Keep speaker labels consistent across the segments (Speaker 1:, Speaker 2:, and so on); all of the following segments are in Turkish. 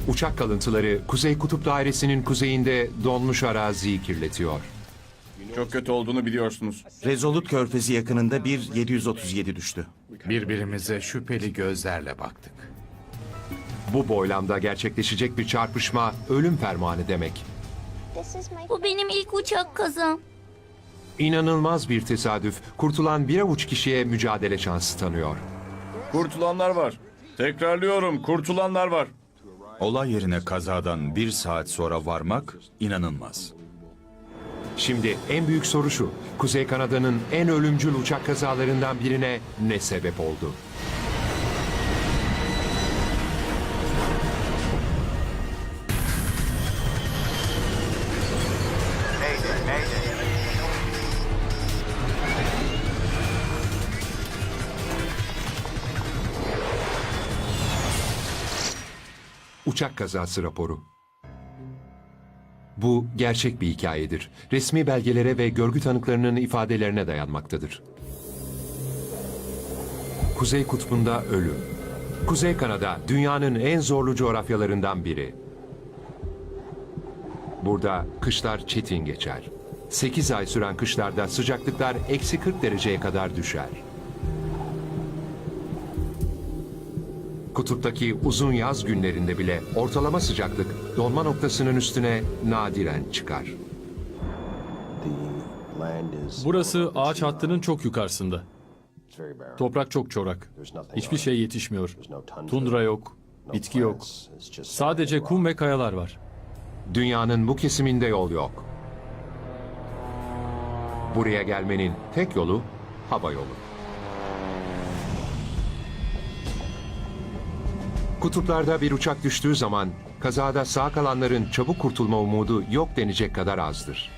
Speaker 1: Uçak kalıntıları Kuzey Kutup Dairesi'nin kuzeyinde donmuş araziyi kirletiyor.
Speaker 2: Çok kötü olduğunu biliyorsunuz.
Speaker 3: Rezolut Körfezi yakınında bir 737 düştü.
Speaker 4: Birbirimize şüpheli gözlerle baktık.
Speaker 1: Bu boylamda gerçekleşecek bir çarpışma ölüm fermanı demek.
Speaker 5: Bu benim ilk uçak kazam.
Speaker 1: İnanılmaz bir tesadüf, kurtulan bir avuç kişiye mücadele şansı tanıyor.
Speaker 2: Kurtulanlar var. Tekrarlıyorum, kurtulanlar var.
Speaker 6: Olay yerine kazadan 1 saat sonra varmak inanılmaz.
Speaker 1: Şimdi en büyük soru şu, Kuzey Kanada'nın en ölümcül uçak kazalarından birine ne sebep oldu? Uçak kazası raporu. Bu gerçek bir hikayedir. Resmi belgelere ve görgü tanıklarının ifadelerine dayanmaktadır. Kuzey Kutbu'nda ölüm. Kuzey Kanada dünyanın en zorlu coğrafyalarından biri. Burada kışlar çetin geçer. 8 ay süren kışlarda sıcaklıklar eksi 40 dereceye kadar düşer. Kutuptaki uzun yaz günlerinde bile ortalama sıcaklık donma noktasının üstüne nadiren çıkar.
Speaker 7: Burası ağaç hattının çok yukarısında. Toprak çok çorak. Hiçbir şey yetişmiyor. Tundra yok, bitki yok. Sadece kum ve kayalar var.
Speaker 1: Dünyanın bu kesiminde yol yok. Buraya gelmenin tek yolu hava yolu. Kutuplarda bir uçak düştüğü zaman kazada sağ kalanların çabuk kurtulma umudu yok denecek kadar azdır.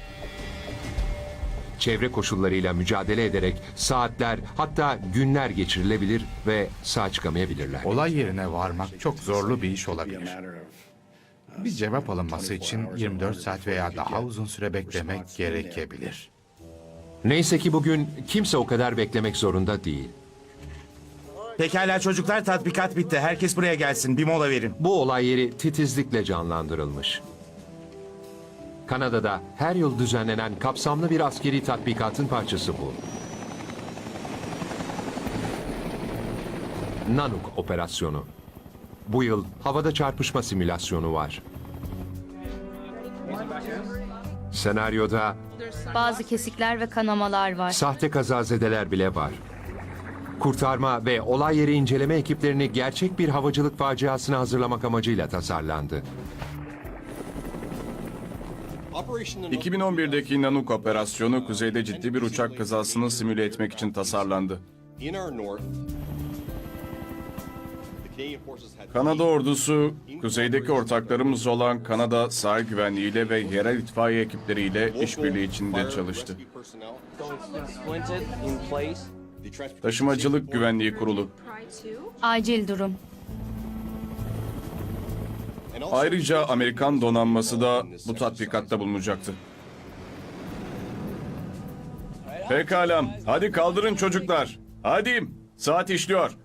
Speaker 1: Çevre koşullarıyla mücadele ederek saatler hatta günler geçirilebilir ve sağ çıkamayabilirler.
Speaker 4: Olay yerine varmak çok zorlu bir iş olabilir. Bir cevap alınması için 24 saat veya daha uzun süre beklemek gerekebilir.
Speaker 1: Neyse ki bugün kimse o kadar beklemek zorunda değil.
Speaker 3: Pekala çocuklar, tatbikat bitti. Herkes buraya gelsin. Bir mola verin.
Speaker 1: Bu olay yeri titizlikle canlandırılmış. Kanada'da her yıl düzenlenen kapsamlı bir askeri tatbikatın parçası bu. Nanook operasyonu. Bu yıl havada çarpışma simülasyonu var. Senaryoda
Speaker 5: Bazı kesikler ve kanamalar var.
Speaker 1: sahte kazazedeler bile var. Kurtarma ve olay yeri inceleme ekiplerini gerçek bir havacılık faciasına hazırlamak amacıyla tasarlandı.
Speaker 2: 2011'deki Nanook operasyonu kuzeyde ciddi bir uçak kazasını simüle etmek için tasarlandı. Kanada ordusu, kuzeydeki ortaklarımız olan Kanada Sahil Güvenliği ve yerel itfaiye ekipleriyle işbirliği içinde çalıştı. Taşımacılık Güvenliği Kurulu.
Speaker 5: Acil durum.
Speaker 2: Ayrıca Amerikan donanması da bu tatbikatta bulunacaktı. Pekala, hadi kaldırın çocuklar. Hadi, saat işliyor.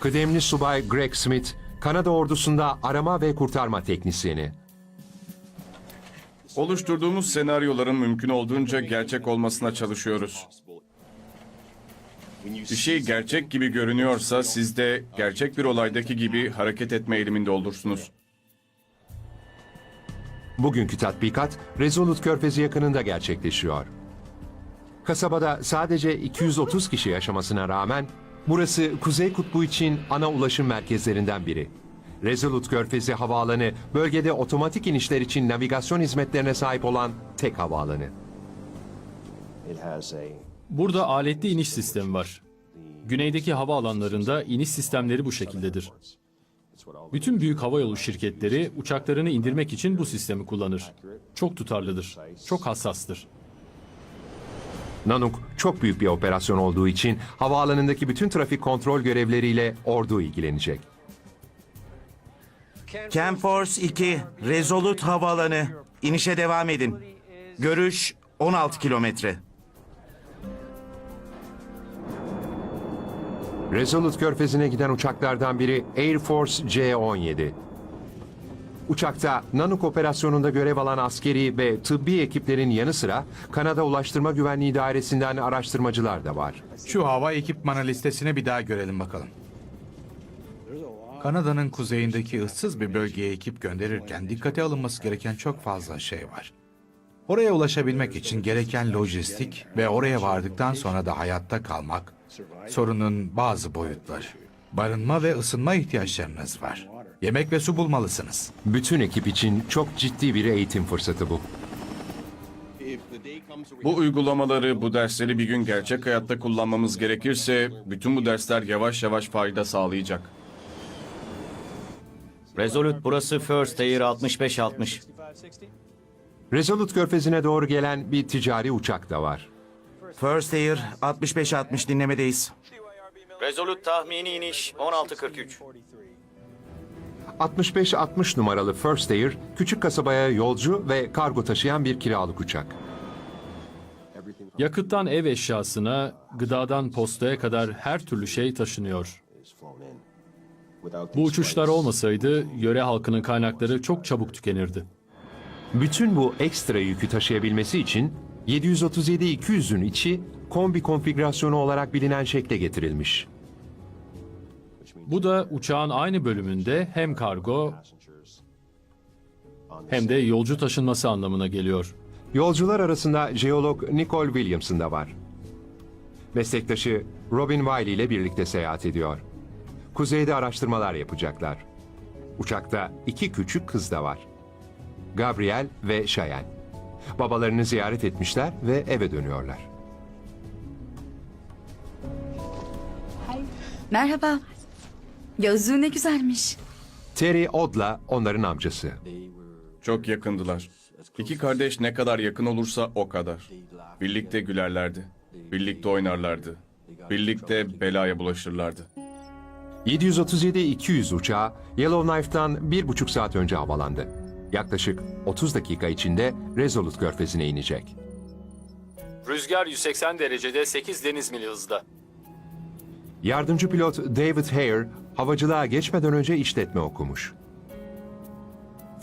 Speaker 1: Kıdemli subay Greg Smith, Kanada ordusunda arama ve kurtarma teknisyeni.
Speaker 2: Oluşturduğumuz senaryoların mümkün olduğunca gerçek olmasına çalışıyoruz. Bir şey gerçek gibi görünüyorsa siz de gerçek bir olaydaki gibi hareket etme eğiliminde olursunuz.
Speaker 1: Bugünkü tatbikat Rezolut Körfezi yakınında gerçekleşiyor. Kasabada sadece 230 kişi yaşamasına rağmen burası Kuzey Kutbu için ana ulaşım merkezlerinden biri. Rezolut Körfezi Havaalanı bölgede otomatik inişler için navigasyon hizmetlerine sahip olan tek havaalanı.
Speaker 7: Burada aletli iniş sistemi var. Güneydeki havaalanlarında iniş sistemleri bu şekildedir. Bütün büyük havayolu şirketleri uçaklarını indirmek için bu sistemi kullanır. Çok tutarlıdır, çok hassastır.
Speaker 1: Nanook çok büyük bir operasyon olduğu için havaalanındaki bütün trafik kontrol görevleriyle ordu ilgilenecek.
Speaker 3: Camforce 2, Rezolut Havaalanı. İnişe devam edin. Görüş 16 kilometre.
Speaker 1: Rezolut Körfezi'ne giden uçaklardan biri Air Force C-17. Uçakta Nanook operasyonunda görev alan askeri ve tıbbi ekiplerin yanı sıra Kanada Ulaştırma Güvenliği Dairesi'nden araştırmacılar da var.
Speaker 4: Şu hava ekipmanı listesini bir daha görelim bakalım. Kanada'nın kuzeyindeki ıssız bir bölgeye ekip gönderirken dikkate alınması gereken çok fazla şey var. Oraya ulaşabilmek için gereken lojistik ve oraya vardıktan sonra da hayatta kalmak sorunun bazı boyutları. Barınma ve ısınma ihtiyaçlarınız var. Yemek ve su bulmalısınız.
Speaker 1: Bütün ekip için çok ciddi bir eğitim fırsatı bu.
Speaker 2: Bu uygulamaları, bu dersleri bir gün gerçek hayatta kullanmamız gerekirse bütün bu dersler yavaş yavaş fayda sağlayacak.
Speaker 8: Resolute burası First Air 6560.
Speaker 1: Resolute Körfezi'ne doğru gelen bir ticari uçak da var.
Speaker 3: First Air 65-60 dinlemedeyiz.
Speaker 8: Resolute tahmini iniş 1643.
Speaker 1: 65-60 numaralı First Air, küçük kasabaya yolcu ve kargo taşıyan bir kiralık uçak.
Speaker 7: Yakıttan ev eşyasına, gıdadan postaya kadar her türlü şey taşınıyor. Bu uçuşlar olmasaydı yöre halkının kaynakları çok çabuk tükenirdi.
Speaker 1: Bütün bu ekstra yükü taşıyabilmesi için 737-200'ün içi kombi konfigürasyonu olarak bilinen şekle getirilmiş.
Speaker 7: Bu da uçağın aynı bölümünde hem kargo hem de yolcu taşınması anlamına geliyor.
Speaker 1: Yolcular arasında jeolog Nicole Williamson da var. Meslektaşı Robin Wiley ile birlikte seyahat ediyor. Kuzeyde araştırmalar yapacaklar. Uçakta 2 küçük kız da var. Gabriel ve Cheyenne. Babalarını ziyaret etmişler ve eve dönüyorlar.
Speaker 9: Merhaba. Gözlüğü ne güzelmiş.
Speaker 1: Terry Odd'la onların amcası.
Speaker 2: Çok yakındılar. İki kardeş ne kadar yakın olursa o kadar. Birlikte gülerlerdi. Birlikte oynarlardı. Birlikte belaya bulaşırlardı.
Speaker 1: 737-200 uçağı Yellowknife'dan 1,5 saat önce havalandı. Yaklaşık 30 dakika içinde Resolute Körfezi'ne inecek.
Speaker 7: Rüzgar 180 derecede 8 deniz mili hızda.
Speaker 1: Yardımcı pilot David Hare, havacılığa geçmeden önce işletme okumuş.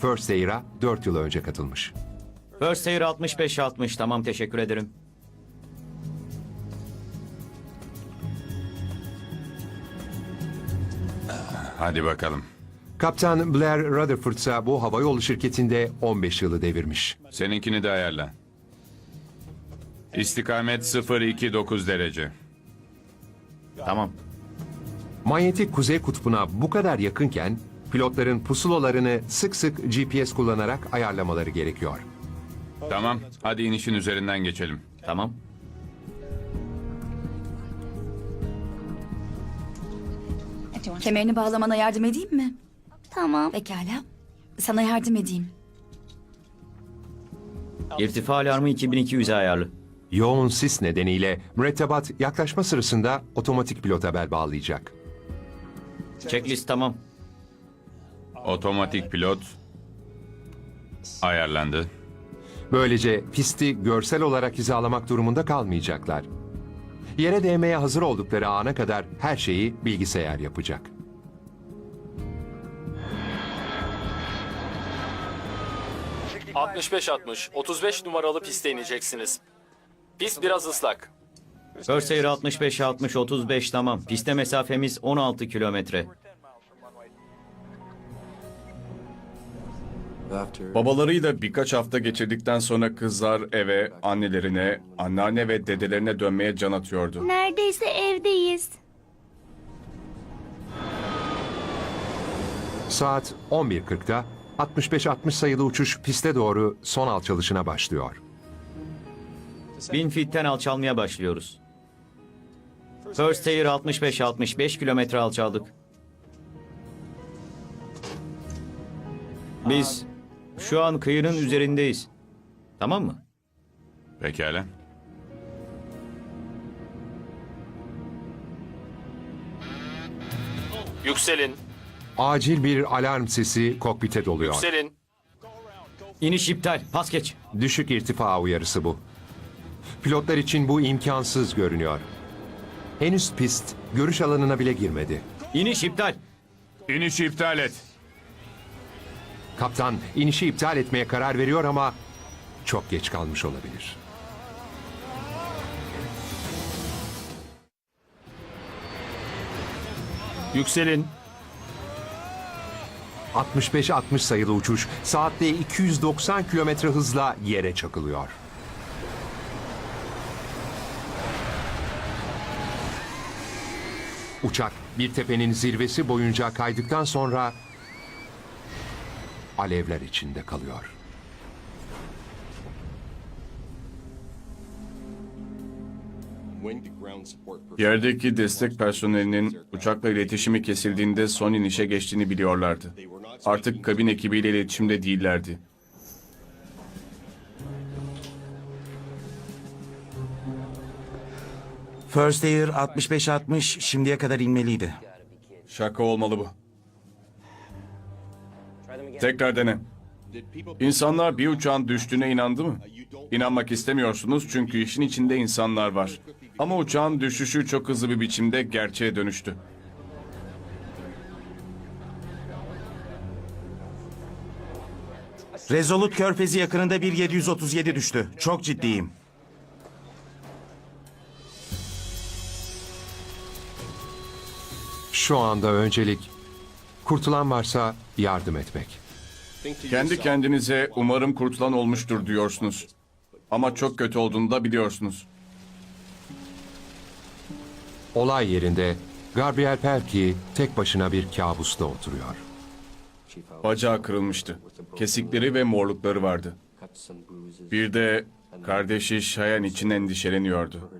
Speaker 1: First Air'a 4 yıl önce katılmış.
Speaker 8: First Air 6560 tamam teşekkür ederim.
Speaker 6: Hadi bakalım.
Speaker 1: Kaptan Blair Rutherford ise bu havayolu şirketinde 15 yılı devirmiş.
Speaker 6: Seninkini de ayarla. İstikamet 029 derece.
Speaker 8: Tamam.
Speaker 1: Manyetik kuzey kutbuna bu kadar yakınken pilotların pusulalarını sık sık GPS kullanarak ayarlamaları gerekiyor.
Speaker 6: Tamam, hadi inişin üzerinden geçelim.
Speaker 8: Tamam.
Speaker 9: Kemerini bağlamana yardım edeyim mi?
Speaker 5: Tamam.
Speaker 9: Pekala. Sana yardım edeyim.
Speaker 8: İrtifa alarmı 2200'e ayarlı.
Speaker 1: Yoğun sis nedeniyle mürettebat yaklaşma sırasında otomatik pilota bel bağlayacak.
Speaker 8: Checklist tamam.
Speaker 6: Otomatik pilot ayarlandı.
Speaker 1: Böylece pisti görsel olarak hizalamak durumunda kalmayacaklar. Yere değmeye hazır oldukları ana kadar her şeyi bilgisayar yapacak.
Speaker 7: ...65-60, 35 numaralı piste ineceksiniz. Pist biraz ıslak.
Speaker 8: First Air 6560 35 tamam. Piste mesafemiz 16 kilometre.
Speaker 2: Babalarıyla birkaç hafta geçirdikten sonra kızlar eve, annelerine, anneanne ve dedelerine dönmeye can atıyordu.
Speaker 5: Neredeyse evdeyiz.
Speaker 1: Saat 11.40'da 65-60 sayılı uçuş piste doğru son alçalışına başlıyor.
Speaker 8: 1000 fitten alçalmaya başlıyoruz. First Air 65-65 kilometre alçaldık. Biz şu an kıyının üzerindeyiz. Tamam mı?
Speaker 6: Pekala.
Speaker 7: Yükselin,
Speaker 1: Acil bir alarm sesi kokpite doluyor.
Speaker 7: yükselin.
Speaker 8: İniş iptal. Pas geç.
Speaker 1: Düşük irtifa uyarısı bu. Pilotlar için bu imkansız görünüyor. Henüz pist görüş alanına bile girmedi.
Speaker 8: İniş iptal.
Speaker 6: İnişi iptal et.
Speaker 1: Kaptan inişi iptal etmeye karar veriyor ama çok geç kalmış olabilir.
Speaker 7: Yükselin.
Speaker 1: 65-60 sayılı uçuş saatte 290 kilometre hızla yere çakılıyor. Uçak bir tepenin zirvesi boyunca kaydıktan sonra alevler içinde kalıyor.
Speaker 2: Yerdeki destek personelinin uçakla iletişimi kesildiğinde son inişe geçtiğini biliyorlardı. Artık kabin ekibiyle iletişimde değillerdi.
Speaker 3: First Air 65-60 şimdiye kadar inmeliydi.
Speaker 2: Şaka olmalı bu. Tekrar dene. İnsanlar bir uçağın düştüğüne inandı mı? İnanmak istemiyorsunuz çünkü işin içinde insanlar var. Ama uçağın düşüşü çok hızlı bir biçimde gerçeğe dönüştü.
Speaker 3: Resolute Körfezi yakınında bir 737 düştü. Çok ciddiyim.
Speaker 1: Şu anda öncelik kurtulan varsa yardım etmek.
Speaker 2: Kendi kendinize umarım kurtulan olmuştur diyorsunuz. Ama çok kötü olduğunu da biliyorsunuz.
Speaker 1: Olay yerinde Gabriel Pelkey tek başına bir kabusta oturuyor.
Speaker 2: Bacağı kırılmıştı. Kesikleri ve morlukları vardı. Bir de kardeşi Cheyenne için endişeleniyordu.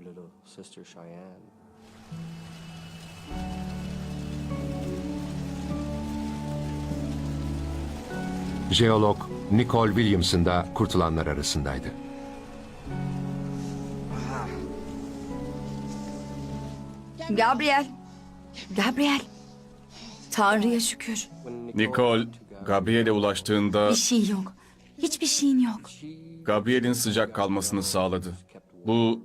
Speaker 1: Jeolog Nicole Williamson da kurtulanlar arasındaydı.
Speaker 9: Gabriel. Gabriel. Tanrı'ya şükür.
Speaker 2: Nicole, Gabriel'e ulaştığında
Speaker 9: Bir şey yok. Hiçbir şeyin yok.
Speaker 2: Gabriel'in sıcak kalmasını sağladı. Bu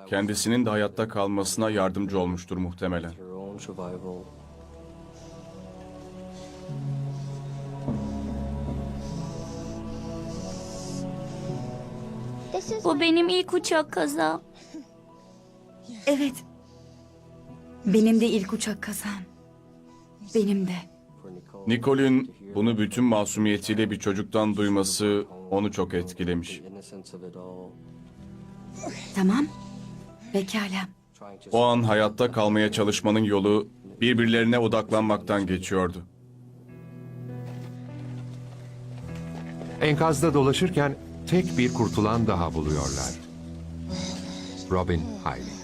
Speaker 2: kendisinin de hayatta kalmasına yardımcı olmuştur muhtemelen.
Speaker 5: Bu benim ilk uçak kazam.
Speaker 9: Evet. Benim de ilk uçak kazam. Benim de.
Speaker 2: Nicole'ün bunu bütün masumiyetiyle bir çocuktan duyması onu çok etkilemiş.
Speaker 9: Tamam. Pekala.
Speaker 2: O an hayatta kalmaya çalışmanın yolu birbirlerine odaklanmaktan geçiyordu.
Speaker 1: Enkazda dolaşırken tek bir kurtulan daha buluyorlar. Robin Hiley.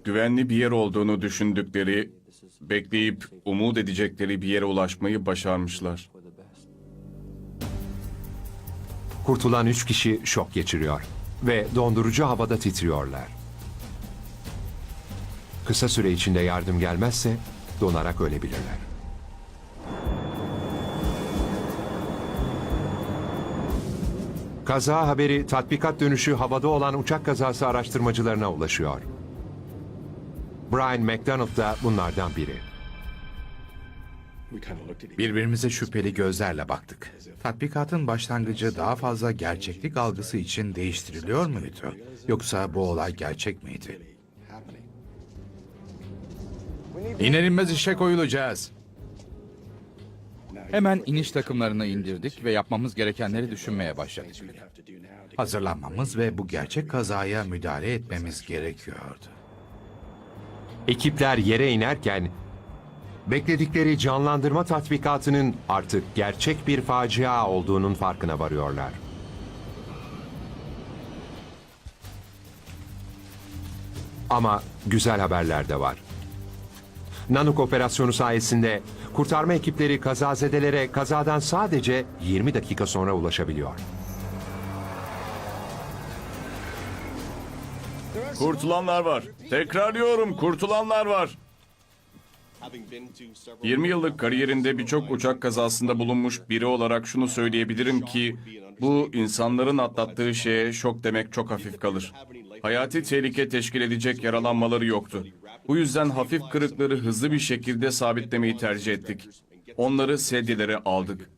Speaker 2: Güvenli bir yer olduğunu düşündükleri, bekleyip umut edecekleri bir yere ulaşmayı başarmışlar.
Speaker 1: Kurtulan 3 kişi şok geçiriyor ve dondurucu havada titriyorlar. Kısa süre içinde yardım gelmezse donarak ölebilirler. Kaza haberi tatbikat dönüşü havada olan uçak kazası araştırmacılarına ulaşıyor. Brian McDonald da bunlardan biri.
Speaker 4: Birbirimize şüpheli gözlerle baktık. Tatbikatın başlangıcı daha fazla gerçeklik algısı için değiştiriliyor muydu? Yoksa bu olay gerçek miydi? İner inmez işe koyulacağız. Hemen iniş takımlarını indirdik ve yapmamız gerekenleri düşünmeye başladık. Hazırlanmamız ve bu gerçek kazaya müdahale etmemiz gerekiyordu.
Speaker 1: Ekipler yere inerken bekledikleri canlandırma tatbikatının artık gerçek bir facia olduğunun farkına varıyorlar. Ama güzel haberler de var. Nanook operasyonu sayesinde kurtarma ekipleri kazazedelere kazadan sadece 20 dakika sonra ulaşabiliyor.
Speaker 2: Kurtulanlar var. Tekrarlıyorum, kurtulanlar var. 20 yıllık kariyerinde birçok uçak kazasında bulunmuş biri olarak şunu söyleyebilirim ki bu insanların atlattığı şeye şok demek çok hafif kalır. Hayati tehlike teşkil edecek yaralanmaları yoktu. Bu yüzden hafif kırıkları hızlı bir şekilde sabitlemeyi tercih ettik. Onları sedyelere aldık.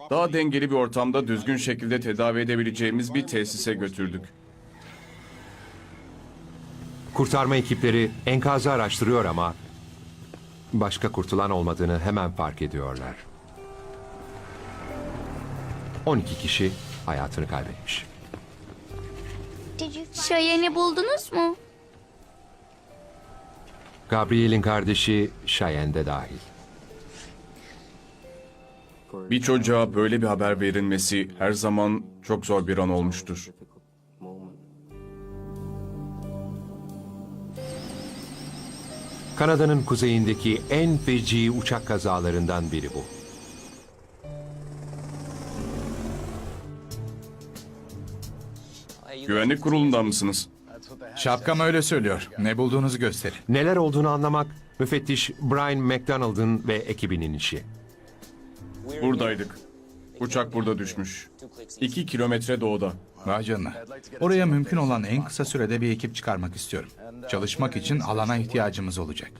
Speaker 2: Daha dengeli bir ortamda düzgün şekilde tedavi edebileceğimiz bir tesise götürdük.
Speaker 1: Kurtarma ekipleri enkazı araştırıyor ama başka kurtulan olmadığını hemen fark ediyorlar. 12 kişi hayatını kaybetmiş.
Speaker 5: Cheyenne'i buldunuz mu?
Speaker 1: Gabriel'in kardeşi Cheyenne de dahil.
Speaker 2: Bir çocuğa böyle bir haber verilmesi her zaman çok zor bir an olmuştur.
Speaker 1: Kanada'nın kuzeyindeki en feci uçak kazalarından biri bu.
Speaker 2: Güvenlik kurulundan mısınız?
Speaker 4: Şapkam öyle söylüyor. Ne bulduğunuzu gösterin.
Speaker 1: Neler olduğunu anlamak müfettiş Brian McDonald'ın ve ekibinin işi.
Speaker 2: Buradaydık. Uçak burada düşmüş. 2 kilometre doğuda.
Speaker 4: Vay canına. Oraya mümkün olan en kısa sürede bir ekip çıkarmak istiyorum. Çalışmak için alana ihtiyacımız olacak.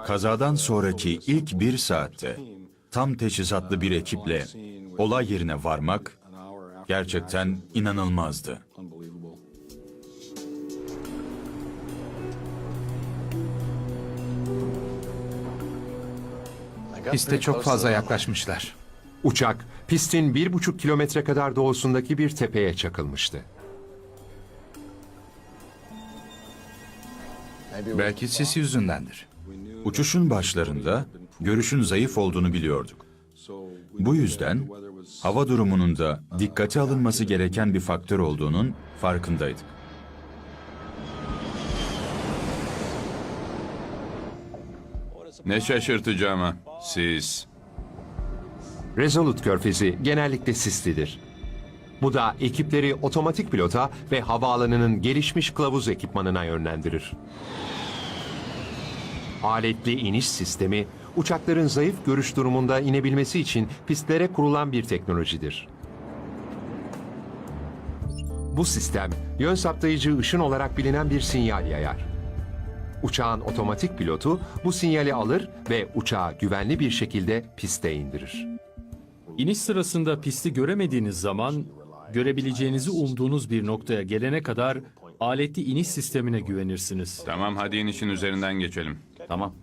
Speaker 6: Kazadan sonraki ilk 1 saatte tam teçhizatlı bir ekiple olay yerine varmak gerçekten inanılmazdı.
Speaker 4: Piste çok fazla yaklaşmışlar.
Speaker 1: Uçak pistin 1,5 kilometre kadar doğusundaki bir tepeye çakılmıştı.
Speaker 4: Belki sis yüzündendir.
Speaker 6: Uçuşun başlarında görüşün zayıf olduğunu biliyorduk. Bu yüzden hava durumunun da dikkate alınması gereken bir faktör olduğunun farkındaydık.
Speaker 10: Ne şaşırtıcı ama. Siz.
Speaker 1: Resolute Körfezi genellikle sislidir. Bu da ekipleri otomatik pilota ve havaalanının gelişmiş kılavuz ekipmanına yönlendirir. Aletli iniş sistemi, uçakların zayıf görüş durumunda inebilmesi için pistlere kurulan bir teknolojidir. Bu sistem, yön saptayıcı ışın olarak bilinen bir sinyal yayar. Uçağın otomatik pilotu bu sinyali alır ve uçağı güvenli bir şekilde piste indirir.
Speaker 7: İniş sırasında pisti göremediğiniz zaman görebileceğinizi umduğunuz bir noktaya gelene kadar aletli iniş sistemine güvenirsiniz.
Speaker 10: Tamam, hadi inişin üzerinden geçelim.
Speaker 8: Tamam.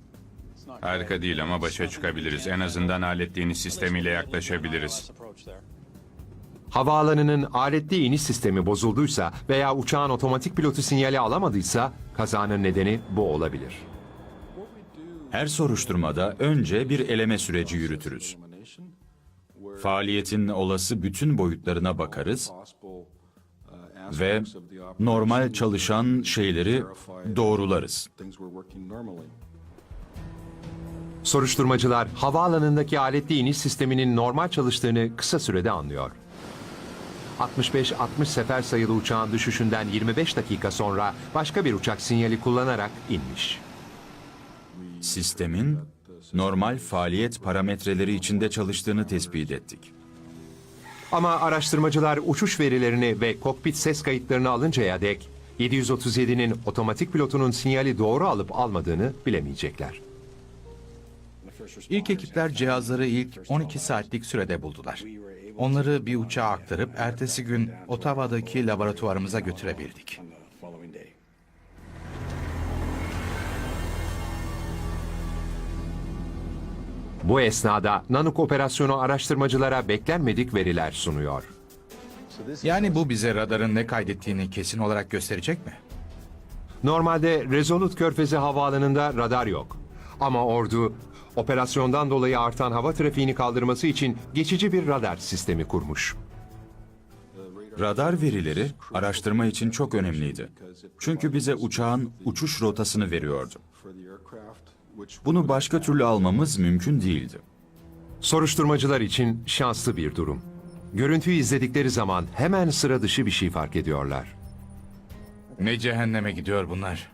Speaker 10: Harika değil ama başa çıkabiliriz. En azından aletli iniş sistemiyle yaklaşabiliriz.
Speaker 1: Havaalanının aletli iniş sistemi bozulduysa veya uçağın otomatik pilotu sinyali alamadıysa kazanın nedeni bu olabilir.
Speaker 6: Her soruşturmada önce bir eleme süreci yürütürüz. Faaliyetin olası bütün boyutlarına bakarız ve normal çalışan şeyleri doğrularız.
Speaker 1: Soruşturmacılar havaalanındaki aletli iniş sisteminin normal çalıştığını kısa sürede anlıyor. 65-60 sefer sayılı uçağın düşüşünden 25 dakika sonra başka bir uçak sinyali kullanarak inmiş.
Speaker 6: Sistemin normal faaliyet parametreleri içinde çalıştığını tespit ettik.
Speaker 1: Ama araştırmacılar uçuş verilerini ve kokpit ses kayıtlarını alıncaya dek 737'nin otomatik pilotunun sinyali doğru alıp almadığını bilemeyecekler.
Speaker 4: İlk ekipler cihazları ilk 12 saatlik sürede buldular. Onları bir uçağa aktarıp ertesi gün Ottawa'daki laboratuvarımıza götürebildik.
Speaker 1: Bu esnada Nanook operasyonu araştırmacılara beklenmedik veriler sunuyor.
Speaker 4: Yani bu bize radarın ne kaydettiğini kesin olarak gösterecek mi?
Speaker 1: Normalde Resolute Körfezi havaalanında radar yok. Ama ordu operasyondan dolayı artan hava trafiğini kaldırması için geçici bir radar sistemi kurmuş.
Speaker 6: Radar verileri araştırma için çok önemliydi. Çünkü bize uçağın uçuş rotasını veriyordu. Bunu başka türlü almamız mümkün değildi.
Speaker 1: Soruşturmacılar için şanslı bir durum. Görüntüyü izledikleri zaman hemen sıra dışı bir şey fark ediyorlar.
Speaker 4: Ne cehenneme gidiyor bunlar?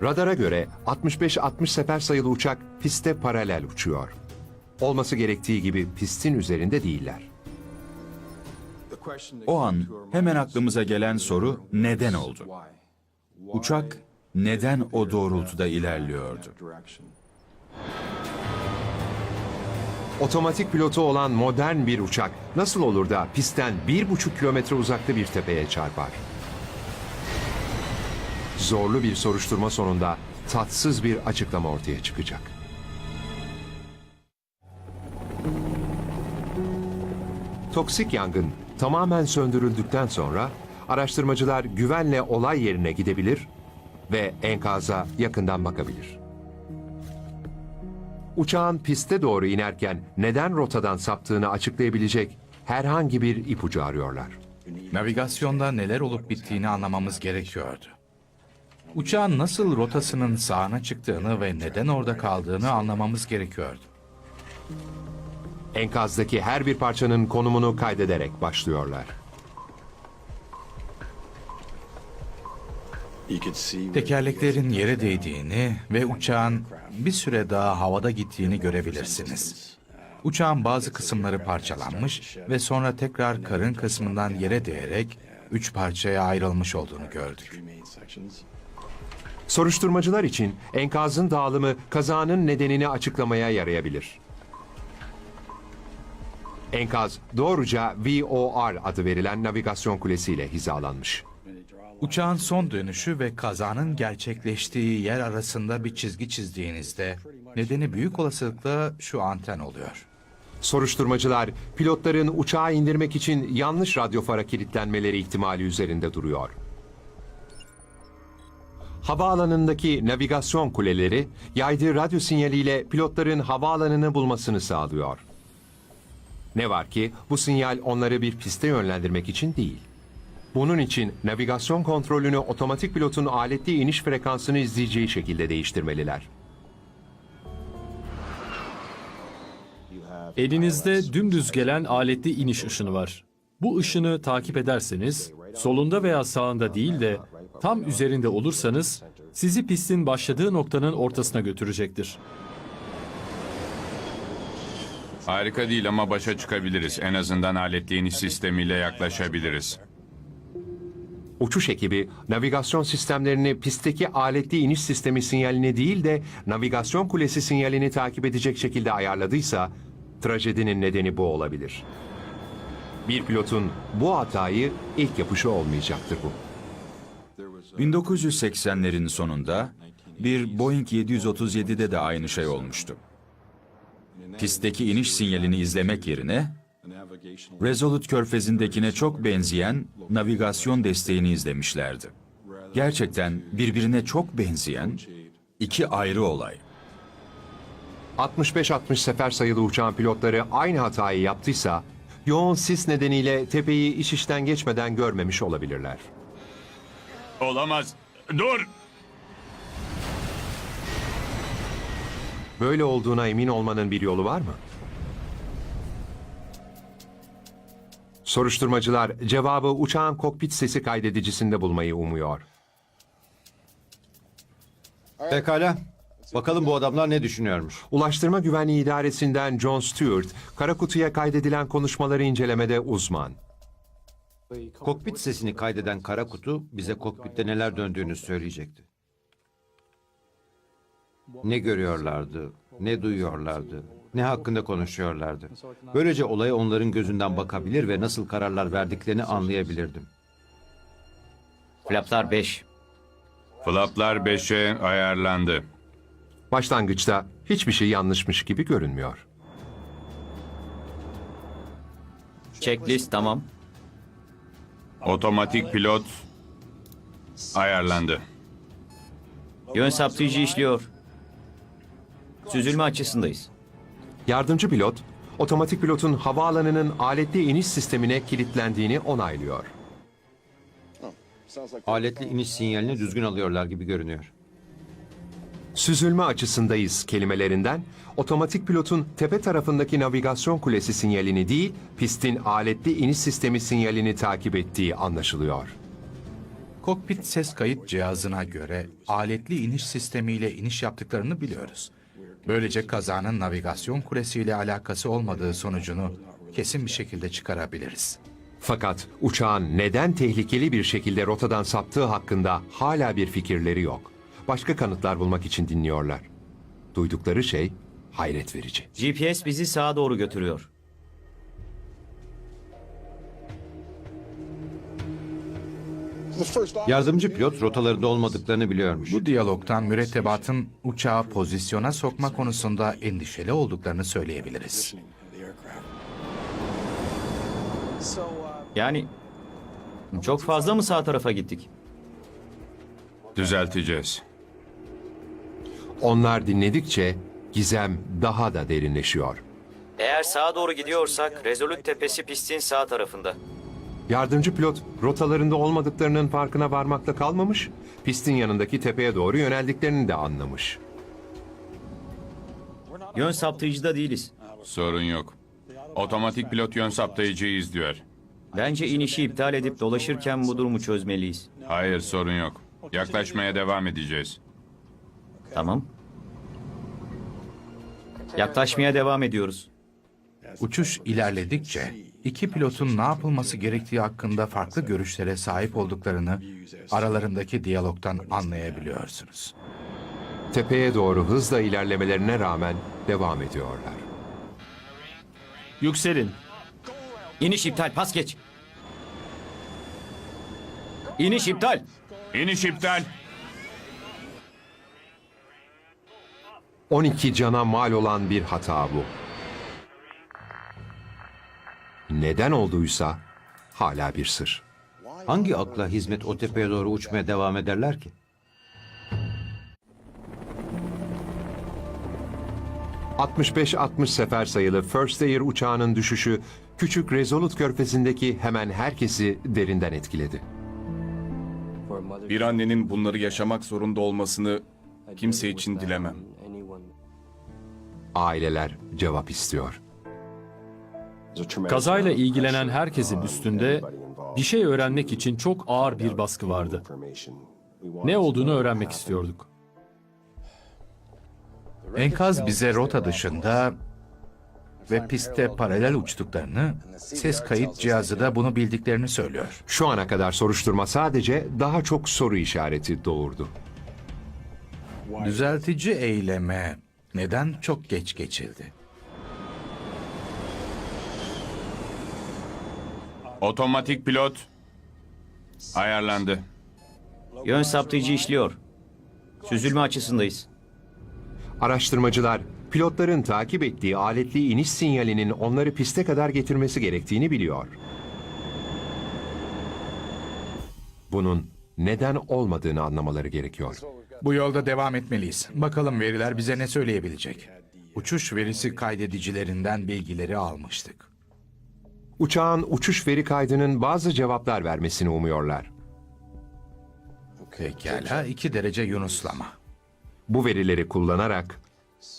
Speaker 1: Radara göre 65-60 sefer sayılı uçak piste paralel uçuyor. Olması gerektiği gibi pistin üzerinde değiller.
Speaker 6: O an hemen aklımıza gelen soru neden oldu? Uçak neden o doğrultuda ilerliyordu?
Speaker 1: Otomatik pilotu olan modern bir uçak nasıl olur da pistten 1,5 kilometre uzakta bir tepeye çarpar? Zorlu bir soruşturma sonunda tatsız bir açıklama ortaya çıkacak. Toksik yangın tamamen söndürüldükten sonra araştırmacılar güvenle olay yerine gidebilir ve enkaza yakından bakabilir. Uçağın piste doğru inerken neden rotadan saptığını açıklayabilecek herhangi bir ipucu arıyorlar.
Speaker 4: Navigasyonda neler olup bittiğini anlamamız gerekiyordu. Uçağın nasıl rotasının sağına çıktığını ve neden orada kaldığını anlamamız gerekiyordu.
Speaker 1: Enkazdaki her bir parçanın konumunu kaydederek başlıyorlar.
Speaker 4: Tekerleklerin yere değdiğini ve uçağın bir süre daha havada gittiğini görebilirsiniz. Uçağın bazı kısımları parçalanmış ve sonra tekrar karın kısmından yere değerek 3 parçaya ayrılmış olduğunu gördük.
Speaker 1: Soruşturmacılar için enkazın dağılımı kazanın nedenini açıklamaya yarayabilir. Enkaz doğruca VOR adı verilen navigasyon kulesiyle hizalanmış.
Speaker 4: Uçağın son dönüşü ve kazanın gerçekleştiği yer arasında bir çizgi çizdiğinizde nedeni büyük olasılıkla şu anten oluyor.
Speaker 1: Soruşturmacılar pilotların uçağı indirmek için yanlış radyofara kilitlenmeleri ihtimali üzerinde duruyor. Havaalanındaki navigasyon kuleleri yaydığı radyo sinyaliyle pilotların havaalanını bulmasını sağlıyor. Ne var ki bu sinyal onları bir piste yönlendirmek için değil. Bunun için navigasyon kontrolünü otomatik pilotun aletli iniş frekansını izleyeceği şekilde değiştirmeliler.
Speaker 7: Elinizde dümdüz gelen aletli iniş ışını var. Bu ışını takip ederseniz, solunda veya sağında değil de tam üzerinde olursanız, sizi pistin başladığı noktanın ortasına götürecektir.
Speaker 10: Harika değil ama başa çıkabiliriz. En azından aletli iniş sistemiyle yaklaşabiliriz.
Speaker 1: Uçuş ekibi navigasyon sistemlerini pistteki aletli iniş sistemi sinyalini değil de navigasyon kulesi sinyalini takip edecek şekilde ayarladıysa trajedinin nedeni bu olabilir. Bir pilotun bu hatayı ilk yapışı olmayacaktır bu.
Speaker 6: 1980'lerin sonunda bir Boeing 737'de de aynı şey olmuştu. Pistteki iniş sinyalini izlemek yerine Resolute Körfezi'ndekine çok benzeyen navigasyon desteğini izlemişlerdi. Gerçekten birbirine çok benzeyen iki ayrı olay.
Speaker 1: 65-60 sefer sayılı uçağın pilotları aynı hatayı yaptıysa yoğun sis nedeniyle tepeyi iş işten geçmeden görmemiş olabilirler.
Speaker 10: Olamaz. Dur!
Speaker 1: Böyle olduğuna emin olmanın bir yolu var mı? Soruşturmacılar cevabı uçağın kokpit sesi kaydedicisinde bulmayı umuyor.
Speaker 11: Pekala. Bakalım bu adamlar ne düşünüyormuş.
Speaker 1: Ulaştırma Güvenliği İdaresi'nden John Stewart, kara kutuya kaydedilen konuşmaları incelemede uzman.
Speaker 11: Kokpit sesini kaydeden kara kutu bize kokpitte neler döndüğünü söyleyecekti. Ne görüyorlardı, ne duyuyorlardı, ne hakkında konuşuyorlardı. Böylece olaya onların gözünden bakabilir ve nasıl kararlar verdiklerini anlayabilirdim.
Speaker 8: Flaplar 5.
Speaker 10: Flaplar 5'e ayarlandı.
Speaker 1: Başlangıçta hiçbir şey yanlışmış gibi görünmüyor.
Speaker 8: Checklist tamam.
Speaker 10: Otomatik pilot ayarlandı.
Speaker 8: Yön saptayıcı işliyor. Süzülme açısındayız.
Speaker 1: Yardımcı pilot, otomatik pilotun havaalanının aletli iniş sistemine kilitlendiğini onaylıyor.
Speaker 11: Aletli iniş sinyalini düzgün alıyorlar gibi görünüyor.
Speaker 1: Süzülme açısındayız kelimelerinden otomatik pilotun tepe tarafındaki navigasyon kulesi sinyalini değil, pistin aletli iniş sistemi sinyalini takip ettiği anlaşılıyor.
Speaker 4: Kokpit ses kayıt cihazına göre aletli iniş sistemiyle iniş yaptıklarını biliyoruz. Böylece kazanın navigasyon kulesiyle alakası olmadığı sonucunu kesin bir şekilde çıkarabiliriz.
Speaker 1: Fakat uçağın neden tehlikeli bir şekilde rotadan saptığı hakkında hala bir fikirleri yok. Başka kanıtlar bulmak için dinliyorlar. Duydukları şey Hayret verici.
Speaker 8: GPS bizi sağa doğru götürüyor.
Speaker 11: Yardımcı pilot rotalarında olmadıklarını biliyormuş.
Speaker 4: Bu diyalogtan mürettebatın uçağı pozisyona sokma konusunda endişeli olduklarını söyleyebiliriz.
Speaker 8: Yani çok fazla mı sağ tarafa gittik?
Speaker 10: Düzelteceğiz.
Speaker 1: Onlar dinledikçe gizem daha da derinleşiyor.
Speaker 8: Eğer sağa doğru gidiyorsak Resolute Tepesi pistin sağ tarafında.
Speaker 1: Yardımcı pilot rotalarında olmadıklarının farkına varmakla kalmamış, pistin yanındaki tepeye doğru yöneldiklerini de anlamış.
Speaker 8: Yön saptayıcıda değiliz.
Speaker 10: Sorun yok. Otomatik pilot yön saptayıcıyı izliyor.
Speaker 8: Bence inişi iptal edip dolaşırken bu durumu çözmeliyiz.
Speaker 10: Hayır, sorun yok. Yaklaşmaya devam edeceğiz.
Speaker 8: Tamam. Yaklaşmaya devam ediyoruz.
Speaker 4: Uçuş ilerledikçe iki pilotun ne yapılması gerektiği hakkında farklı görüşlere sahip olduklarını aralarındaki diyalogtan anlayabiliyorsunuz.
Speaker 1: Tepeye doğru hızla ilerlemelerine rağmen devam ediyorlar.
Speaker 7: Yükselin.
Speaker 8: İniş iptal, pas geç. İniş iptal.
Speaker 10: İniş iptal.
Speaker 1: 12 cana mal olan bir hata bu. Neden olduysa hala bir sır.
Speaker 11: Hangi akla hizmet o tepeye doğru uçmaya devam ederler ki?
Speaker 1: ...65-60 sefer sayılı First Air uçağının düşüşü... ...küçük Resolute körfezindeki hemen herkesi derinden etkiledi.
Speaker 2: Bir annenin bunları yaşamak zorunda olmasını kimse için dilemem.
Speaker 1: Aileler cevap istiyor.
Speaker 7: Kazayla ilgilenen herkesin üstünde bir şey öğrenmek için çok ağır bir baskı vardı. Ne olduğunu öğrenmek istiyorduk.
Speaker 4: Enkaz bize rota dışında ve pistte paralel uçtuklarını, ses kayıt cihazı da bunu bildiklerini söylüyor.
Speaker 1: Şu ana kadar soruşturma sadece daha çok soru işareti doğurdu.
Speaker 4: Düzeltici eyleme neden çok geç geçildi?
Speaker 10: Otomatik pilot ayarlandı.
Speaker 8: Yön saptayıcı işliyor. Süzülme açısındayız.
Speaker 1: Araştırmacılar, pilotların takip ettiği aletli iniş sinyalinin onları piste kadar getirmesi gerektiğini biliyor. Bunun neden olmadığını anlamaları gerekiyor.
Speaker 4: Bu yolda devam etmeliyiz. Bakalım veriler bize ne söyleyebilecek. Uçuş verisi kaydedicilerinden bilgileri almıştık.
Speaker 1: Uçağın uçuş veri kaydının bazı cevaplar vermesini umuyorlar.
Speaker 4: Pekala, 2 derece yunuslama.
Speaker 1: Bu verileri kullanarak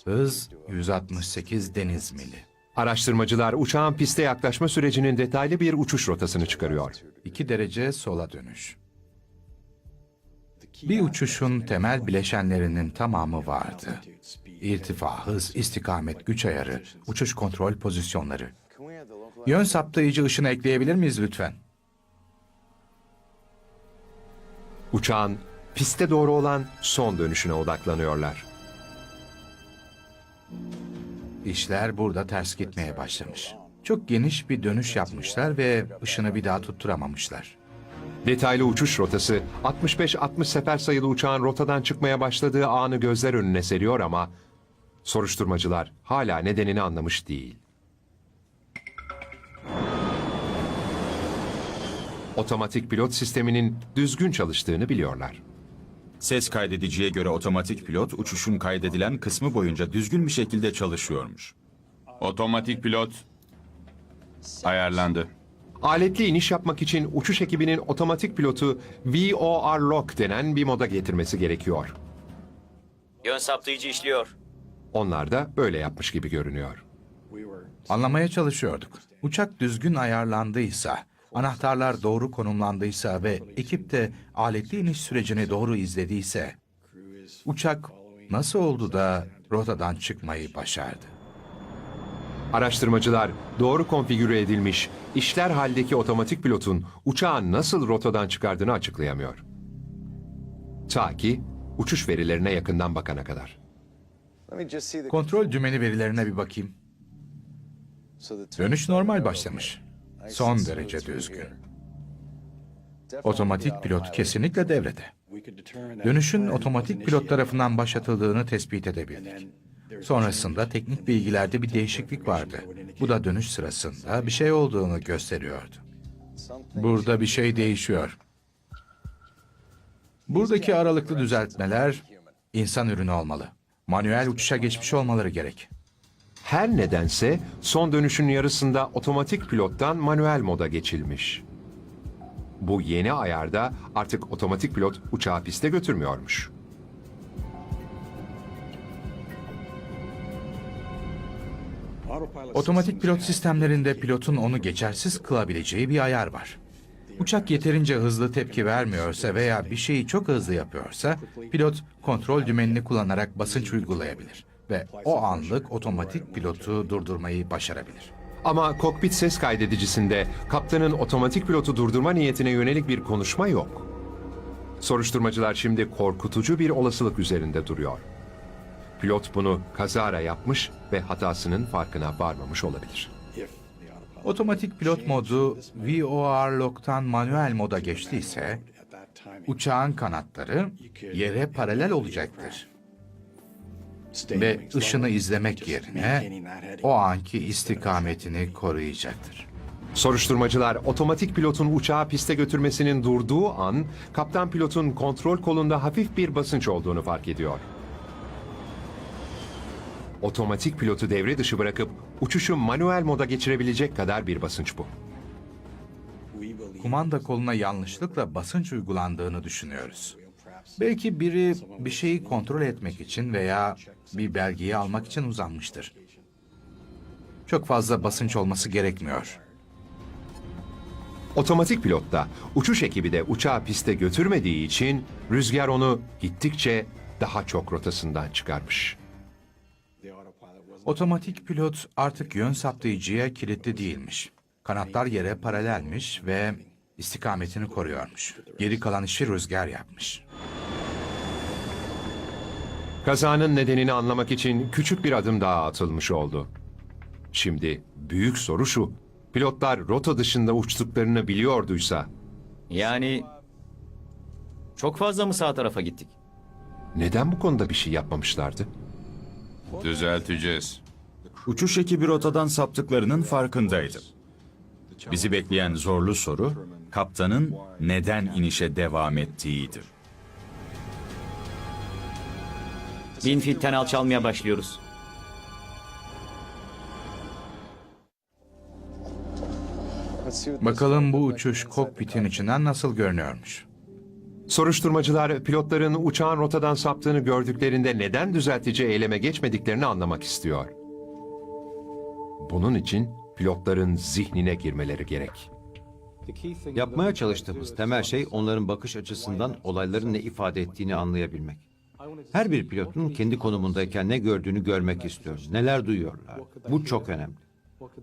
Speaker 4: Hız 168 deniz mili.
Speaker 1: araştırmacılar uçağın piste yaklaşma sürecinin detaylı bir uçuş rotasını çıkarıyor.
Speaker 4: 2 derece sola dönüş. Bir uçuşun temel bileşenlerinin tamamı vardı. İrtifa, hız, istikamet, güç ayarı, uçuş kontrol pozisyonları. Yön saptayıcı ışını ekleyebilir miyiz lütfen?
Speaker 1: Uçağın piste doğru olan son dönüşüne odaklanıyorlar.
Speaker 4: İşler burada ters gitmeye başlamış. Çok geniş bir dönüş yapmışlar ve ışını bir daha tutturamamışlar.
Speaker 1: Detaylı uçuş rotası 65-60 sefer sayılı uçağın rotadan çıkmaya başladığı anı gözler önüne seriyor ama soruşturmacılar hala nedenini anlamış değil. Otomatik pilot sisteminin düzgün çalıştığını biliyorlar.
Speaker 6: Ses kaydediciye göre otomatik pilot uçuşun kaydedilen kısmı boyunca düzgün bir şekilde çalışıyormuş.
Speaker 10: Otomatik pilot ayarlandı.
Speaker 1: Aletli iniş yapmak için uçuş ekibinin otomatik pilotu VOR Lock denen bir moda getirmesi gerekiyor.
Speaker 8: Yön saptayıcı işliyor.
Speaker 1: Onlar da böyle yapmış gibi görünüyor.
Speaker 4: Anlamaya çalışıyorduk. Uçak düzgün ayarlandıysa, anahtarlar doğru konumlandıysa ve ekip de aletli iniş sürecini doğru izlediyse, uçak nasıl oldu da rotadan çıkmayı başardı?
Speaker 1: Araştırmacılar doğru konfigüre edilmiş, işler haldeki otomatik pilotun uçağı nasıl rotadan çıkardığını açıklayamıyor. Ta ki uçuş verilerine yakından bakana kadar.
Speaker 4: Kontrol dümeni verilerine bir bakayım. Dönüş normal başlamış. Son derece düzgün. Otomatik pilot kesinlikle devrede. Dönüşün otomatik pilot tarafından başlatıldığını tespit edebildik. Sonrasında teknik bilgilerde bir değişiklik vardı. Bu da dönüş sırasında bir şey olduğunu gösteriyordu. Burada bir şey değişiyor. Buradaki aralıklı düzeltmeler insan ürünü olmalı. Manuel uçuşa geçmiş olmaları gerek.
Speaker 1: Her nedense son dönüşün yarısında otomatik pilottan manuel moda geçilmiş. Bu yeni ayarda artık otomatik pilot uçağı piste götürmüyormuş.
Speaker 4: Otomatik pilot sistemlerinde pilotun onu geçersiz kılabileceği bir ayar var. Uçak yeterince hızlı tepki vermiyorsa veya bir şeyi çok hızlı yapıyorsa, pilot kontrol dümenini kullanarak basınç uygulayabilir ve o anlık otomatik pilotu durdurmayı başarabilir.
Speaker 1: Ama kokpit ses kaydedicisinde kaptanın otomatik pilotu durdurma niyetine yönelik bir konuşma yok. Soruşturmacılar şimdi korkutucu bir olasılık üzerinde duruyor. Pilot bunu kazara yapmış ve hatasının farkına varmamış olabilir.
Speaker 4: Otomatik pilot modu VOR lock'tan manuel moda geçtiyse, uçağın kanatları yere paralel olacaktır. Ve ışını izlemek yerine o anki istikametini koruyacaktır.
Speaker 1: Soruşturmacılar otomatik pilotun uçağı piste götürmesinin durduğu an, kaptan pilotun kontrol kolunda hafif bir basınç olduğunu fark ediyor. Otomatik pilotu devre dışı bırakıp uçuşu manuel moda geçirebilecek kadar bir basınç bu.
Speaker 4: Kumanda koluna yanlışlıkla basınç uygulandığını düşünüyoruz. Belki biri bir şeyi kontrol etmek için veya bir belgeyi almak için uzanmıştır. Çok fazla basınç olması gerekmiyor.
Speaker 1: Otomatik pilotta uçuş ekibi de uçağı piste götürmediği için rüzgar onu gittikçe daha çok rotasından çıkarmış.
Speaker 4: Otomatik pilot artık yön saptayıcıya kilitli değilmiş. Kanatlar yere paralelmiş ve istikametini koruyormuş. Geri kalan işi rüzgar yapmış.
Speaker 1: Kazanın nedenini anlamak için küçük bir adım daha atılmış oldu. Şimdi büyük soru şu: pilotlar rota dışında uçtuklarını biliyorduysa
Speaker 8: Yani çok fazla mı sağ tarafa gittik?
Speaker 1: neden bu konuda bir şey yapmamışlardı?
Speaker 10: Düzelteceğiz.
Speaker 6: Uçuş ekibi rotadan saptıklarının farkındaydı. Bizi bekleyen zorlu soru, kaptanın neden inişe devam ettiğiydi.
Speaker 8: 1000 fitten alçalmaya başlıyoruz.
Speaker 4: Bakalım bu uçuş kokpitin içinden nasıl görünüyormuş.
Speaker 1: Soruşturmacılar pilotların uçağın rotadan saptığını gördüklerinde neden düzeltici eyleme geçmediklerini anlamak istiyor. Bunun için pilotların zihnine girmeleri gerek.
Speaker 11: Yapmaya çalıştığımız temel şey onların bakış açısından olayların ne ifade ettiğini anlayabilmek. Her bir pilotun kendi konumundayken ne gördüğünü görmek istiyor. Neler duyuyorlar. Bu çok önemli.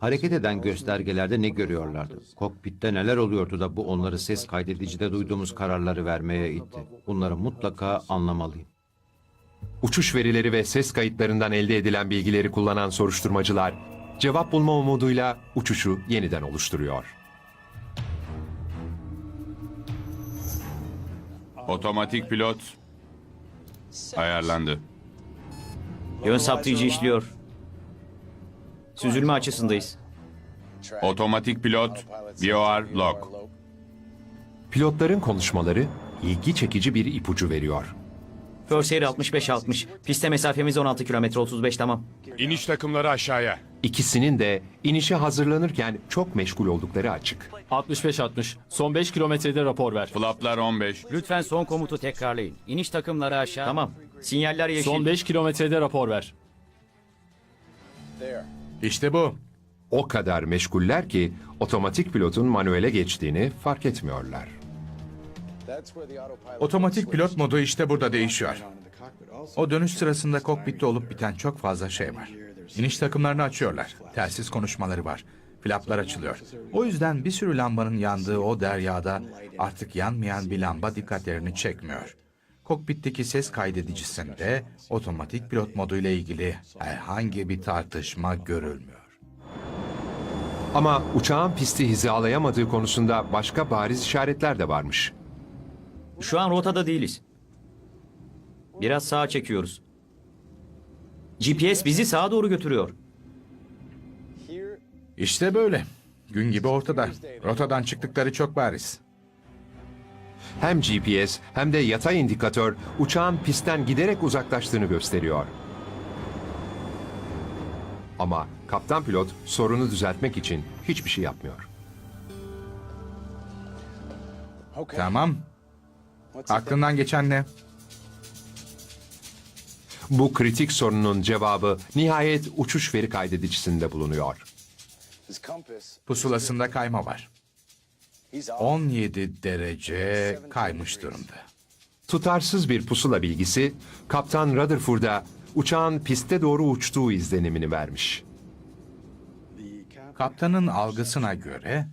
Speaker 11: Hareket eden göstergelerde ne görüyorlardı? Kokpitte neler oluyordu da bu onları ses kaydedicide duyduğumuz kararları vermeye itti? Bunları mutlaka anlamalıyım.
Speaker 1: Uçuş verileri ve ses kayıtlarından elde edilen bilgileri kullanan soruşturmacılar cevap bulma umuduyla uçuşu yeniden oluşturuyor.
Speaker 10: Otomatik pilot ayarlandı.
Speaker 8: Yön saptayıcı işliyor. Süzülme açısındayız.
Speaker 10: Otomatik pilot VOR lock.
Speaker 1: Pilotların konuşmaları ilgi çekici bir ipucu veriyor.
Speaker 8: First Air 65-60. Piste mesafemiz 16 kilometre 35 tamam.
Speaker 10: İniş takımları aşağıya.
Speaker 1: İkisinin de inişe hazırlanırken çok meşgul oldukları açık.
Speaker 7: 65-60. Son 5 kilometrede rapor ver.
Speaker 10: Flaplar 15.
Speaker 8: Lütfen son komutu tekrarlayın. İniş takımları aşağı. Tamam. Sinyaller yeşil.
Speaker 7: Son 5 kilometrede rapor ver.
Speaker 4: İşte bu.
Speaker 1: O kadar meşguller ki otomatik pilotun manuele geçtiğini fark etmiyorlar.
Speaker 4: Otomatik pilot modu işte burada değişiyor. O dönüş sırasında kokpitte olup biten çok fazla şey var. İniş takımlarını açıyorlar. Telsiz konuşmaları var. Flaplar açılıyor. O yüzden bir sürü lambanın yandığı o deryada artık yanmayan bir lamba dikkatlerini çekmiyor. Kokpitteki ses kaydedicisinde otomatik pilot modu ile ilgili herhangi bir tartışma görülmüyor.
Speaker 1: Ama uçağın pisti hizalayamadığı konusunda başka bariz işaretler de varmış.
Speaker 8: Şu an rotada değiliz. Biraz sağa çekiyoruz. GPS bizi sağa doğru götürüyor.
Speaker 4: İşte böyle. Gün gibi ortada. Rotadan çıktıkları çok bariz.
Speaker 1: Hem GPS hem de yatay indikatör uçağın pistten giderek uzaklaştığını gösteriyor. Ama kaptan pilot sorunu düzeltmek için hiçbir şey yapmıyor.
Speaker 4: Tamam. Aklından geçen ne?
Speaker 1: Bu kritik sorunun cevabı nihayet uçuş veri kaydedicisinde bulunuyor.
Speaker 4: Pusulasında kayma var. 17 derece kaymış durumda.
Speaker 1: Tutarsız bir pusula bilgisi, Kaptan Rutherford'a uçağın piste doğru uçtuğu izlenimini vermiş.
Speaker 4: Kaptanın algısına göre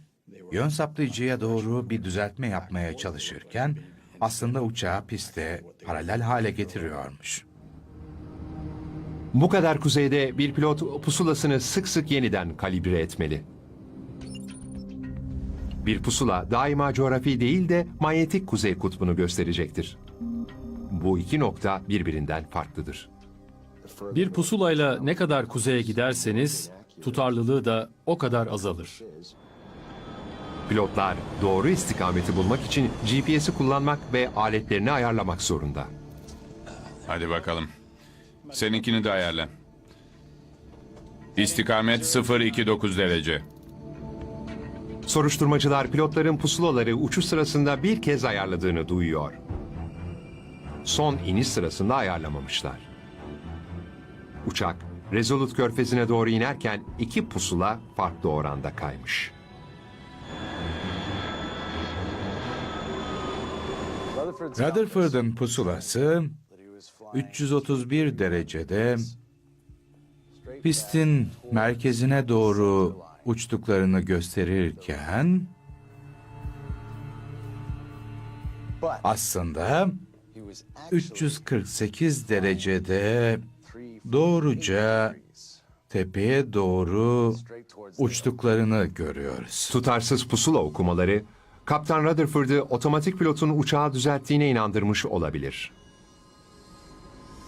Speaker 4: yön saptayıcıya doğru bir düzeltme yapmaya çalışırken aslında uçağı piste paralel hale getiriyormuş.
Speaker 1: Bu kadar kuzeyde bir pilot pusulasını sık sık yeniden kalibre etmeli. Bir pusula daima coğrafi değil de manyetik kuzey kutbunu gösterecektir. Bu iki nokta birbirinden farklıdır.
Speaker 7: Bir pusulayla ne kadar kuzeye giderseniz tutarlılığı da o kadar azalır.
Speaker 1: Pilotlar doğru istikameti bulmak için GPS'i kullanmak ve aletlerini ayarlamak zorunda.
Speaker 10: Hadi bakalım. Seninkini de ayarla. İstikamet 029 derece.
Speaker 1: Soruşturmacılar pilotların pusulaları uçuş sırasında bir kez ayarladığını duyuyor. Son iniş sırasında ayarlamamışlar. Uçak, Resolute Körfezi'ne doğru inerken iki pusula farklı oranda kaymış.
Speaker 4: Rutherford'un pusulası 331 derecede pistin merkezine doğru uçtuklarını gösterirken aslında 348 derecede doğruca tepeye doğru uçtuklarını görüyoruz.
Speaker 1: Tutarsız pusula okumaları, Kaptan Rutherford'u otomatik pilotun uçağı düzelttiğine inandırmış olabilir.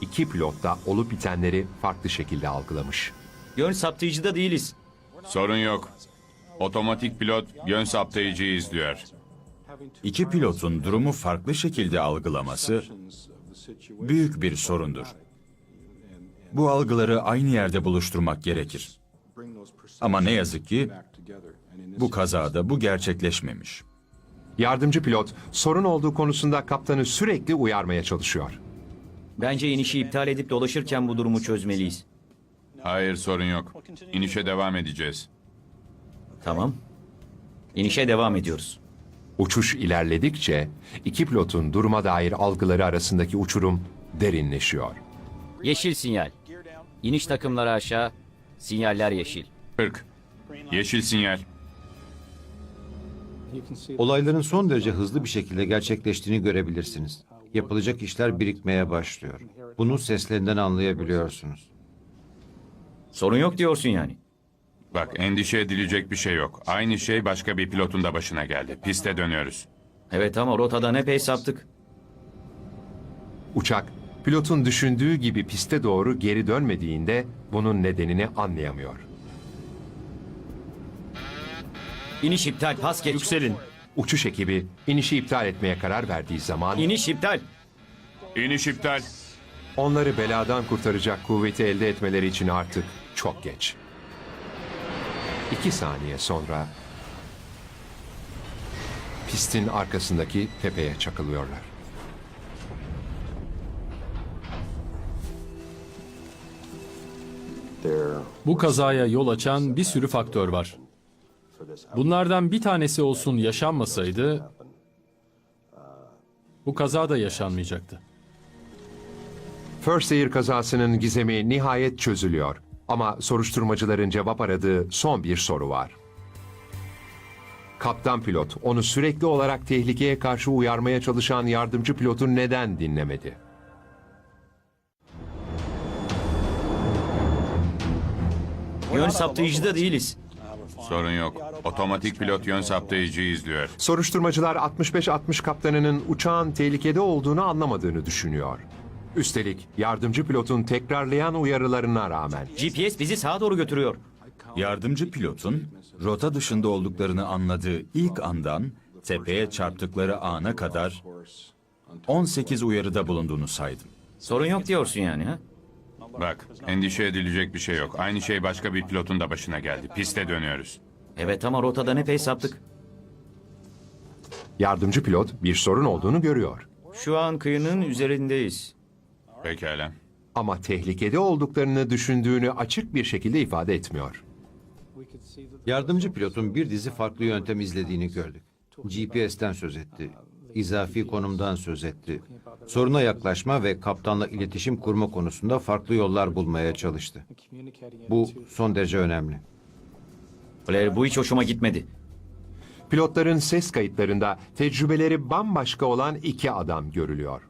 Speaker 1: İki pilot da olup bitenleri farklı şekilde algılamış.
Speaker 8: Yön saptayıcıda değiliz.
Speaker 10: Sorun yok. Otomatik pilot yön saptayıcıyı izliyor.
Speaker 6: İki pilotun durumu farklı şekilde algılaması büyük bir sorundur. Bu algıları aynı yerde buluşturmak gerekir. Ama ne yazık ki bu kazada bu gerçekleşmemiş.
Speaker 1: Yardımcı pilot sorun olduğu konusunda kaptanı sürekli uyarmaya çalışıyor.
Speaker 8: Bence inişi iptal edip dolaşırken bu durumu çözmeliyiz.
Speaker 10: Hayır, sorun yok. İnişe devam edeceğiz.
Speaker 8: Tamam. İnişe devam ediyoruz.
Speaker 1: Uçuş ilerledikçe iki pilotun duruma dair algıları arasındaki uçurum derinleşiyor.
Speaker 8: Yeşil sinyal. İniş takımları aşağı. Sinyaller yeşil.
Speaker 10: 40. Yeşil sinyal.
Speaker 11: Olayların son derece hızlı bir şekilde gerçekleştiğini görebilirsiniz. Yapılacak işler birikmeye başlıyor. Bunu seslerinden anlayabiliyorsunuz.
Speaker 8: Sorun yok diyorsun yani.
Speaker 10: Bak, endişe edilecek bir şey yok. Aynı şey başka bir pilotun da başına geldi. Piste dönüyoruz.
Speaker 8: Evet ama rotadan epey saptık.
Speaker 1: Uçak, pilotun düşündüğü gibi piste doğru geri dönmediğinde bunun nedenini anlayamıyor.
Speaker 8: İniş iptal. Pas geç.
Speaker 7: Yükselin.
Speaker 1: Uçuş ekibi inişi iptal etmeye karar verdiği zaman
Speaker 8: İniş iptal.
Speaker 10: İniş iptal.
Speaker 1: onları beladan kurtaracak kuvveti elde etmeleri için artık çok geç. 2 saniye sonra pistin arkasındaki tepeye çakılıyorlar.
Speaker 7: Bu kazaya yol açan bir sürü faktör var. Bunlardan bir tanesi olsun yaşanmasaydı bu kaza da yaşanmayacaktı.
Speaker 1: First Air kazasının gizemi nihayet çözülüyor. Ama soruşturmacıların cevap aradığı son bir soru var. Kaptan pilot onu sürekli olarak tehlikeye karşı uyarmaya çalışan yardımcı pilotu neden dinlemedi?
Speaker 8: Yön saptayıcıda değiliz.
Speaker 10: Sorun yok. Otomatik pilot yön saptayıcıyı izliyor.
Speaker 1: Soruşturmacılar 65-60 kaptanının uçağın tehlikede olduğunu anlamadığını düşünüyor. Üstelik yardımcı pilotun tekrarlayan uyarılarına rağmen
Speaker 8: GPS bizi sağa doğru götürüyor.
Speaker 6: Yardımcı pilotun rota dışında olduklarını anladığı ilk andan tepeye çarptıkları ana kadar 18 uyarıda bulunduğunu saydım.
Speaker 8: Sorun yok diyorsun yani ha?
Speaker 10: Bak, endişe edilecek bir şey yok. Aynı şey başka bir pilotun da başına geldi. Piste dönüyoruz.
Speaker 8: Evet ama rotadan epey saptık.
Speaker 1: yardımcı pilot bir sorun olduğunu görüyor.
Speaker 8: Şu an kıyının üzerindeyiz.
Speaker 10: Pekala.
Speaker 1: Ama tehlikede olduklarını düşündüğünü açık bir şekilde ifade etmiyor.
Speaker 11: Yardımcı pilotun bir dizi farklı yöntem izlediğini gördük. GPS'ten söz etti. İzafi konumdan söz etti. Soruna yaklaşma ve kaptanla iletişim kurma konusunda farklı yollar bulmaya çalıştı. Bu son derece önemli.
Speaker 8: Blair, bu hiç hoşuma gitmedi.
Speaker 1: Pilotların ses kayıtlarında tecrübeleri bambaşka olan iki adam görülüyor.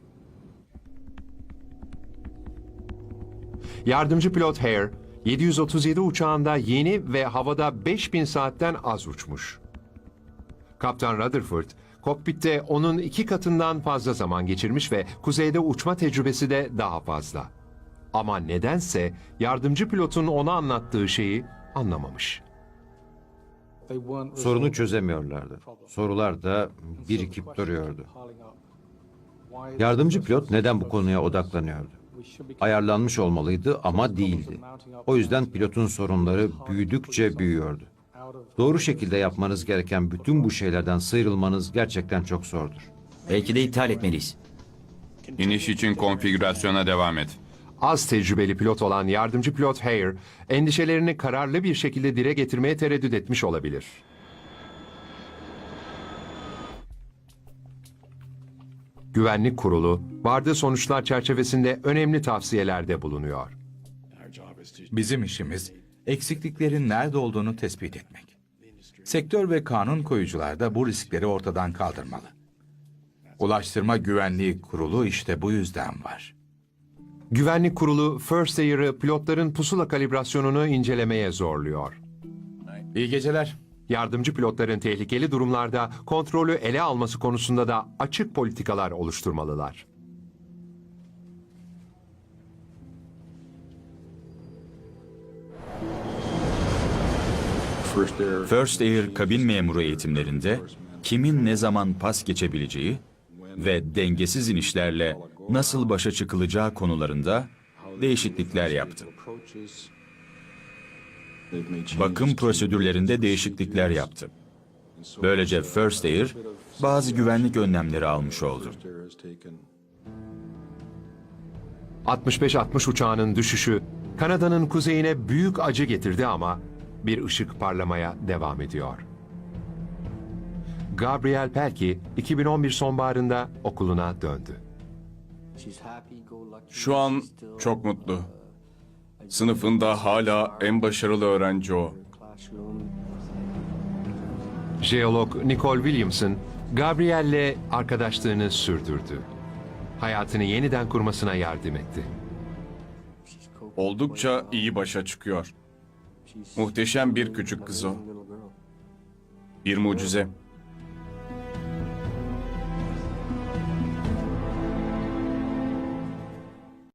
Speaker 1: Yardımcı pilot Hare, 737 uçağında yeni ve havada 5000 saatten az uçmuş. Kaptan Rutherford, kokpitte onun 2 katından fazla zaman geçirmiş ve kuzeyde uçma tecrübesi de daha fazla. Ama nedense yardımcı pilotun ona anlattığı şeyi anlamamış.
Speaker 11: Sorunu çözemiyorlardı. Sorular da birikip duruyordu. Yardımcı pilot neden bu konuya odaklanıyordu? Ayarlanmış olmalıydı ama değildi. O yüzden pilotun sorunları büyüdükçe büyüyordu. Doğru şekilde yapmanız gereken bütün bu şeylerden sıyrılmanız gerçekten çok zordur.
Speaker 8: Belki de iptal etmeliyiz.
Speaker 10: İniş için konfigürasyona devam et.
Speaker 1: Az tecrübeli pilot olan yardımcı pilot Hare, endişelerini kararlı bir şekilde dile getirmeye tereddüt etmiş olabilir. Güvenlik Kurulu, vardığı sonuçlar çerçevesinde önemli tavsiyelerde bulunuyor.
Speaker 4: Bizim işimiz eksikliklerin nerede olduğunu tespit etmek. Sektör ve kanun koyucular da bu riskleri ortadan kaldırmalı. Ulaştırma Güvenliği Kurulu işte bu yüzden var.
Speaker 1: Güvenlik Kurulu, First Air'ı pilotların pusula kalibrasyonunu incelemeye zorluyor.
Speaker 4: İyi geceler.
Speaker 1: Yardımcı pilotların tehlikeli durumlarda kontrolü ele alması konusunda da açık politikalar oluşturmalılar.
Speaker 6: First Air kabin memuru eğitimlerinde kimin ne zaman pas geçebileceği ve dengesiz inişlerle nasıl başa çıkılacağı konularında değişiklikler yaptı. Bakım prosedürlerinde değişiklikler yaptı. Böylece First Air bazı güvenlik önlemleri almış oldu.
Speaker 1: 65-60 uçağının düşüşü Kanada'nın kuzeyine büyük acı getirdi ama bir ışık parlamaya devam ediyor. Gabriel Pelkey 2011 sonbaharında okuluna döndü.
Speaker 2: Şu an çok mutlu. Sınıfında hala en başarılı öğrenci o.
Speaker 1: Jeolog Nicole Williamson, Gabriel'le arkadaşlığını sürdürdü. Hayatını yeniden kurmasına yardım etti.
Speaker 2: Oldukça iyi başa çıkıyor. Muhteşem bir küçük kız o. Bir mucize.